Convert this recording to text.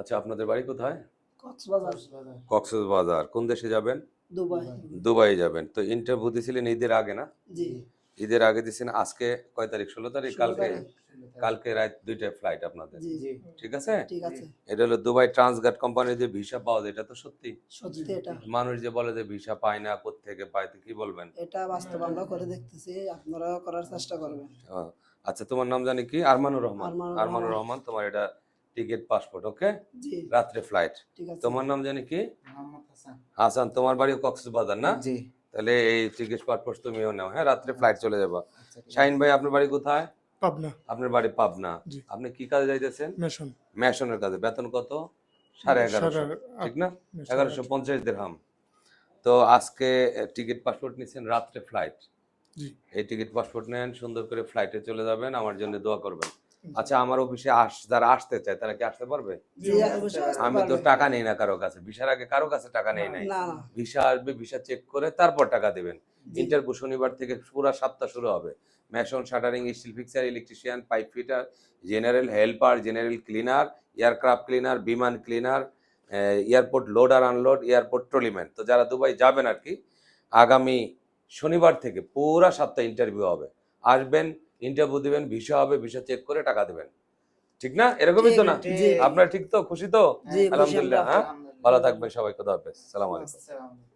আচ্ছা, আপনাদের বাড়ি কোথায়? কক্সবাজার। কক্সবাজার। কোন দেশে যাবেন? দুবাই। দুবাই যাবেন। তো ইন্টারভিউ দিয়েছিলেন ঈদের আগে না? জি। ঈদের আগে দিয়েছেন। আজকে কয় তারিখ? 16 তারিখ। 16 কালকে তারিখ। কালকে রাত 2টায় ফ্লাইট আপনাদের। জি। ঠিক আছে? ঠিক আছে। এটা হলো দুবাই ট্রান্সগার্ড কোম্পানির যে ভিসা পাওয়া যায়, এটা তো সত্যি? সত্যি এটা। মানুষ যে বলে যে ভিসা পায় না, কোত্থেকে পায়, তো কি বলবেন? এটা বাস্তব আমরা করে দেখতেছি, আপনারাও করার চেষ্টা করবেন। আচ্ছা, তোমার নাম জানি কি? আরমানুর রহমান। আরমানুর আরমানুর রহমান, তোমার এটা টিকিট পাসপোর্ট, ওকে? জি। রাত্রে ফ্লাইট। ঠিক আছে। তোমার নাম জানি কি? মোহাম্মদ হাসান। হাসান, তোমার বাড়ি কক্সবাজার না? জি। তাহলে এই টিকিট পাসপোর্ট তুমিও নাও, হ্যাঁ? রাত্রে ফ্লাইট চলে যাবা। আচ্ছা, ঠিক শাহিন আছে। ভাই, আপনার বাড়ি কোথায়? পাবনা। আপনার বাড়ি পাবনা। জি। আপনি কি কাজে যাইতেছেন? মেশন। মেশনের কাজে। বেতন কত? 1150, ঠিক না? 1150 দিরহাম। তো আজকে টিকিট পাসপোর্ট নিচ্ছেন, রাত্রে ফ্লাইট। জি। এই টিকিট পাসপোর্ট নেন, সুন্দর করে ফ্লাইটে চলে যাবেন, আমার জন্য দোয়া করবেন। আচ্ছা, আমার অফিসে যারা আসতে চায় তারা কি আসতে পারবে? জি, অবশ্যই আসতে আমি তো পারবে। টাকা নেই না কারো কাছে, ভিসার আগে কারো কাছে টাকা নেই নাই। না, না। ভিসা আসবে, ভিসা চেক করে তারপর টাকা দিবেন। ইন্টারভিউ শনিবার থেকে পুরো সপ্তাহ শুরু হবে। Mason, shuttering, steel fixer, electrician, pipe fitter, general helper, general cleaner, aircraft cleaner, বিমান cleaner, airport loader unload, airport trolleyman. তো যারা দুবাই যাবেন আর কি, আগামী শনিবার থেকে পুরো সপ্তাহ ইন্টারভিউ হবে। আসবেন, ইন্টারভিউ দিবেন, ভিসা হবে, ভিসা চেক করে টাকা দিবেন। ঠিক না? এরকমই তো না? জি। আপনারা ঠিক তো? খুশি তো? জি, খুশি আলহামদুলিল্লাহ। আমরা। হ্যাঁ, ভালো থাকবেন সবাই। খোদা হাফেজ। সালাম আলাইকুম। আসসালামু আলাইকুম।